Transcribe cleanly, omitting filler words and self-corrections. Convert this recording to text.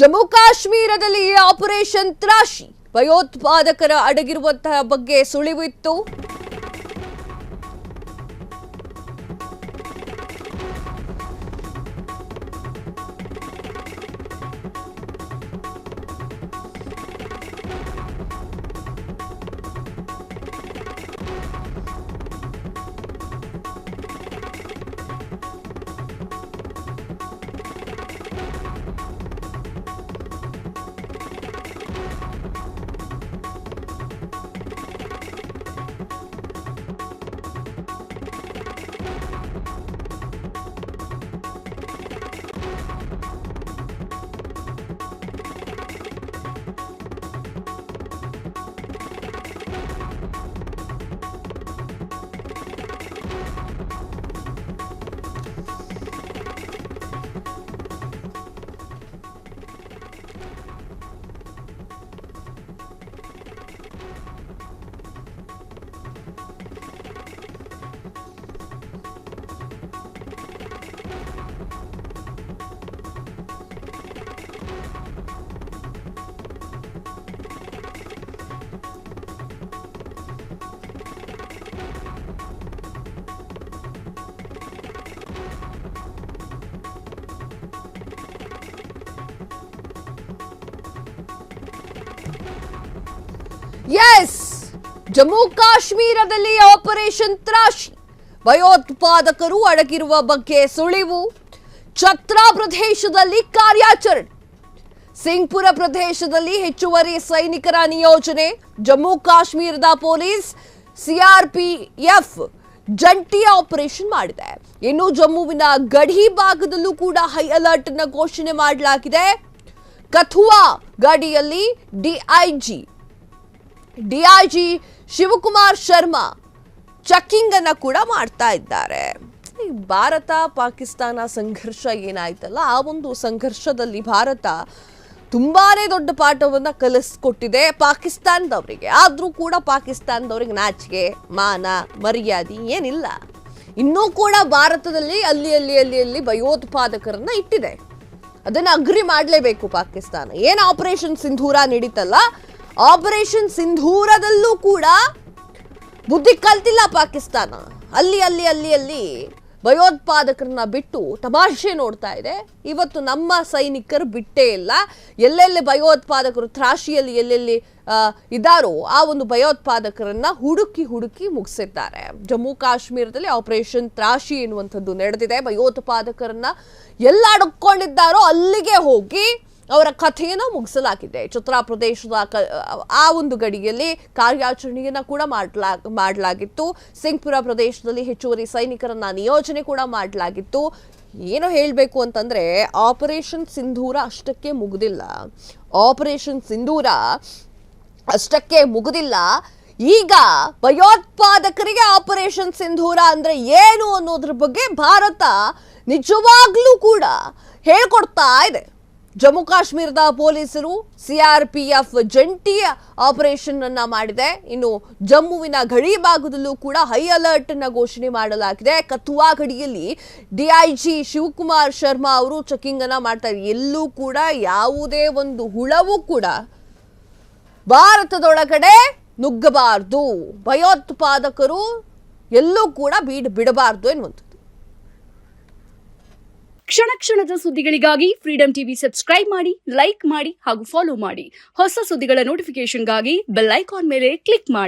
ಜಮ್ಮು ಕಾಶ್ಮೀರದಲ್ಲಿ ಆಪರೇಷನ್ ತ್ರಾಶಿ ಭಯೋತ್ಪಾದಕರ ಅಡಗಿರುವಂತಹ ಬಗ್ಗೆ ಸುಳಿವು ಇತ್ತು. ಎಸ್, ಜಮ್ಮು ಕಾಶ್ಮೀರದಲ್ಲಿ ಆಪರೇಷನ್ ತ್ರಾಶಿ ಭಯೋತ್ಪಾದಕರು ಅಡಗಿರುವ ಬಗ್ಗೆ ಸುಳಿವು. ಛತ್ರಾ ಪ್ರದೇಶದಲ್ಲಿ ಕಾರ್ಯಾಚರಣೆ. ಸಿಂಗ್ಪುರ ಪ್ರದೇಶದಲ್ಲಿ ಹೆಚ್ಚುವರಿ ಸೈನಿಕರ ನಿಯೋಜನೆ. ಜಮ್ಮು ಕಾಶ್ಮೀರದ ಪೊಲೀಸ್ ಸಿಆರ್ಪಿಎಫ್ ಜಂಟಿ ಆಪರೇಷನ್ ಮಾಡಿದೆ. ಇನ್ನು ಜಮ್ಮುವಿನ ಗಡಿ ಭಾಗದಲ್ಲೂ ಕೂಡ ಹೈ ಅಲರ್ಟ್ ಅನ್ನು ಘೋಷಣೆ ಮಾಡಲಾಗಿದೆ. ಕಥುವಾ ಗಡಿಯಲ್ಲಿ ಡಿಐಜಿ ಶಿವಕುಮಾರ್ ಶರ್ಮಾ ಚೆಕಿಂಗ್ ಅನ್ನ ಕೂಡ ಮಾಡ್ತಾ ಇದ್ದಾರೆ. ಭಾರತ ಪಾಕಿಸ್ತಾನ ಸಂಘರ್ಷ ಏನಾಯ್ತಲ್ಲ, ಆ ಒಂದು ಸಂಘರ್ಷದಲ್ಲಿ ಭಾರತ ತುಂಬಾನೇ ದೊಡ್ಡ ಪಾಠವನ್ನ ಕಲಿಸ್ಕೊಟ್ಟಿದೆ ಪಾಕಿಸ್ತಾನದವರಿಗೆ. ಆದ್ರೂ ಕೂಡ ಪಾಕಿಸ್ತಾನದವರಿಗೆ ನಾಚಿಕೆ ಮಾನ ಮರ್ಯಾದೆ ಏನಿಲ್ಲ. ಇನ್ನೂ ಕೂಡ ಭಾರತದಲ್ಲಿ ಅಲ್ಲಿ ಭಯೋತ್ಪಾದಕರನ್ನ ಇಟ್ಟಿದೆ. ಅದನ್ನ ಅಗ್ರಿ ಮಾಡಲೇಬೇಕು ಪಾಕಿಸ್ತಾನ. ಏನು ಆಪರೇಷನ್ ಸಿಂಧೂರ ನಡೀತಲ್ಲ, ಆಪರೇಷನ್ ಸಿಂಧೂರದಲ್ಲೂ ಕೂಡ ಬುದ್ಧಿ ಕಲ್ತಿಲ್ಲ ಪಾಕಿಸ್ತಾನ. ಅಲ್ಲಿ ಭಯೋತ್ಪಾದಕರನ್ನ ಬಿಟ್ಟು ತಮಾಷೆ ನೋಡ್ತಾ ಇದೆ. ಇವತ್ತು ನಮ್ಮ ಸೈನಿಕರು ಬಿಟ್ಟೇ ಇಲ್ಲ. ಎಲ್ಲೆಲ್ಲಿ ಭಯೋತ್ಪಾದಕರು ತ್ರಾಶಿಯಲ್ಲಿ ಎಲ್ಲೆಲ್ಲಿ ಇದ್ದಾರೋ ಆ ಒಂದು ಭಯೋತ್ಪಾದಕರನ್ನ ಹುಡುಕಿ ಮುಗಿಸಿದ್ದಾರೆ. ಜಮ್ಮು ಕಾಶ್ಮೀರದಲ್ಲಿ ಆಪರೇಷನ್ ತ್ರಾಶಿ ಎನ್ನುವಂಥದ್ದು ನಡೆದಿದೆ. ಭಯೋತ್ಪಾದಕರನ್ನ ಎಲ್ಲ ಅಡಕೊಂಡಿದ್ದಾರೋ ಅಲ್ಲಿಗೆ ಹೋಗಿ ಅವರ ಕಥೆಯನ್ನು ಮುಗಿಸಲಾಗಿದೆ. ಛತ್ರಾ ಪ್ರದೇಶದ ಆ ಒಂದು ಗಡಿಯಲ್ಲಿ ಕಾರ್ಯಾಚರಣೆಯನ್ನ ಕೂಡ ಮಾಡಲಾಗಿತ್ತು. ಸಿಂಗ್ಪುರ ಪ್ರದೇಶದಲ್ಲಿ ಹೆಚ್ಚುವರಿ ಸೈನಿಕರನ್ನ ನಿಯೋಜನೆ ಕೂಡ ಮಾಡಲಾಗಿತ್ತು. ಏನು ಹೇಳಬೇಕು ಅಂತಂದ್ರೆ, ಆಪರೇಷನ್ ಸಿಂಧೂರ ಅಷ್ಟಕ್ಕೆ ಮುಗಿದಿಲ್ಲ. ಈಗ ಭಯೋತ್ಪಾದಕರಿಗೆ ಆಪರೇಷನ್ ಸಿಂಧೂರ ಅಂದ್ರೆ ಏನು ಅನ್ನೋದ್ರ ಬಗ್ಗೆ ಭಾರತ ನಿಜವಾಗ್ಲೂ ಕೂಡ ಹೇಳ್ಕೊಡ್ತಾ ಇದೆ. ಜಮ್ಮು ಕಾಶ್ಮೀರದ ಪೊಲೀಸರು ಸಿಆರ್ಪಿಎಫ್ ಜಂಟಿ ಆಪರೇಷನ್ ಅನ್ನ ಮಾಡಿದೆ. ಇನ್ನು ಜಮ್ಮುವಿನ ಗಡಿ ಭಾಗದಲ್ಲೂ ಕೂಡ ಹೈ ಅಲರ್ಟ್ ಅನ್ನ ಘೋಷಣೆ ಮಾಡಲಾಗಿದೆ. ಕಥುವಾ ಗಡಿಯಲ್ಲಿ ಡಿಐಜಿ ಶಿವಕುಮಾರ್ ಶರ್ಮಾ ಅವರು ಚೆಕಿಂಗ್ ಅನ್ನ ಮಾಡ್ತಾರೆ. ಎಲ್ಲೂ ಕೂಡ ಯಾವುದೇ ಒಂದು ಹುಳವೂ ಕೂಡ ಭಾರತದೊಳಗಡೆ ನುಗ್ಗಬಾರ್ದು, ಭಯೋತ್ಪಾದಕರು ಎಲ್ಲೂ ಕೂಡ ಬಿಡಬಾರ್ದು ಎನ್ನುವಂಥದ್ದು. ಕ್ಷಣದ ಸುದ್ದಿಗಳಿಗಾಗಿ ಫ್ರೀಡಂ ಟಿವಿ ಸಬ್ಸ್ಕ್ರೈಬ್ ಮಾಡಿ, ಲೈಕ್ ಮಾಡಿ ಹಾಗೂ ಫಾಲೋ ಮಾಡಿ. ಹೊಸ ಸುದ್ದಿಗಳ ನೋಟಿಫಿಕೇಶನ್ಗಾಗಿ ಬೆಲ್ ಐಕಾನ್ ಮೇಲೆ ಕ್ಲಿಕ್ ಮಾಡಿ.